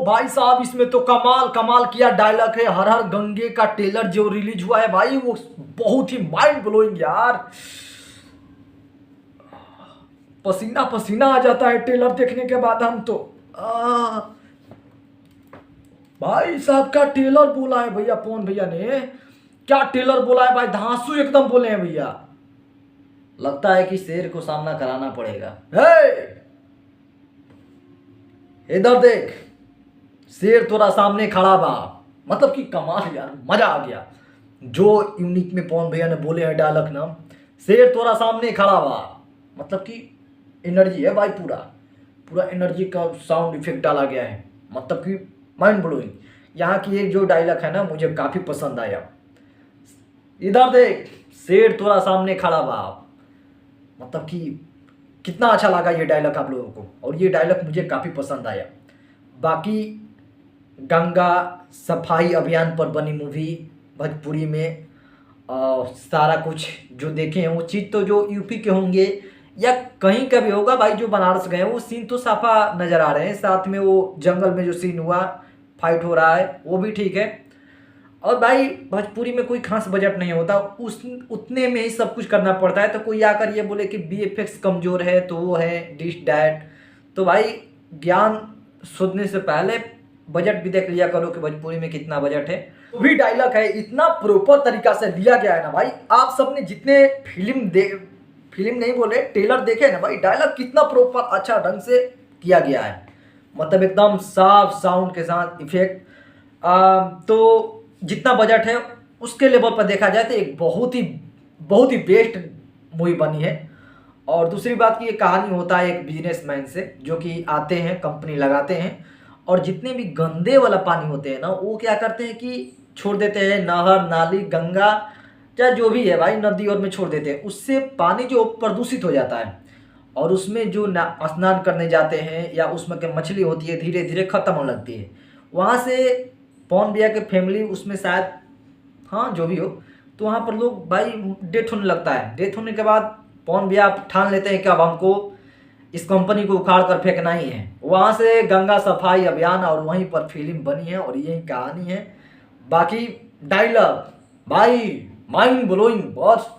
भाई साहब इसमें तो कमाल कमाल किया डायलॉग है। हर हर गंगे का ट्रेलर जो रिलीज हुआ है भाई वो बहुत ही माइंड ब्लोइंग यार। पसीना पसीना आ जाता है ट्रेलर देखने के बाद हम तो। भाई साहब का ट्रेलर बोला है भैया पवन भैया ने, क्या ट्रेलर बोला है भाई, धांसू एकदम बोले हैं भैया। लगता है कि शेर को सामना कराना पड़ेगा। इधर देख शेर तोरा सामने खड़ा बा, मतलब कि कमाल यार, मजा आ गया। जो यूनिक में पवन भैया ने बोले हैं डायलॉग ना, शेर तोरा सामने खड़ा बा, मतलब कि एनर्जी है भाई, पूरा पूरा एनर्जी का साउंड इफेक्ट डाला गया है, मतलब कि माइंड ब्लोइंग। यहाँ की एक जो डायलॉग है ना मुझे काफ़ी पसंद आया। इधर देख शेर तोरा सामने खड़ा बा, मतलब कि कितना अच्छा लगा ये डायलॉग आप लोगों को, और ये डायलॉग मुझे काफ़ी पसंद आया। बाकी गंगा सफाई अभियान पर बनी मूवी भोजपुरी में, सारा कुछ जो देखे हैं वो चीज़ तो जो यूपी के होंगे या कहीं का भी होगा भाई, जो बनारस गए वो सीन तो साफा नज़र आ रहे हैं। साथ में वो जंगल में जो सीन हुआ, फाइट हो रहा है, वो भी ठीक है। और भाई भोजपुरी में कोई खास बजट नहीं होता, उस उतने में ही सब कुछ करना पड़ता है। तो कोई आकर ये बोले कि VFX कमज़ोर है तो वो है डिश डैट, तो भाई ज्ञान सुनने से पहले बजट भी देख लिया करो कि भोजपुरी में कितना बजट है। तो भी डायलॉग है इतना प्रॉपर तरीका से लिया गया है ना भाई। आप सबने जितने फिल्म नहीं बोले ट्रेलर देखे ना भाई, डायलॉग कितना प्रॉपर अच्छा ढंग से किया गया है, मतलब एकदम साफ साउंड के साथ इफेक्ट। तो जितना बजट है उसके लेवल पर देखा जाए तो एक बहुत ही बेस्ट मूवी बनी है। और दूसरी बात की ये कहानी होता है एक बिजनेसमैन से, जो कि आते हैं कंपनी लगाते हैं और जितने भी गंदे वाला पानी होते हैं ना वो क्या करते हैं कि छोड़ देते हैं, नहर नाली गंगा चाहे जो भी है भाई नदी और में छोड़ देते हैं। उससे पानी जो प्रदूषित हो जाता है और उसमें जो स्नान करने जाते हैं या उसमें के मछली होती है धीरे धीरे ख़त्म होने लगती है। वहाँ से पवन भैया के फैमिली उसमें शायद, हाँ जो भी हो, तो वहाँ पर लोग भाई डेथ होने लगता है। डेथ होने के बाद पवन भैया ठान लेते हैं कि अब हमको इस कंपनी को उखाड़ कर फेंकना ही है। वहाँ से गंगा सफाई अभियान और वहीं पर फिल्म बनी है और यही कहानी है। बाकी डायलॉग भाई माइंड ब्लोइंग, बहुत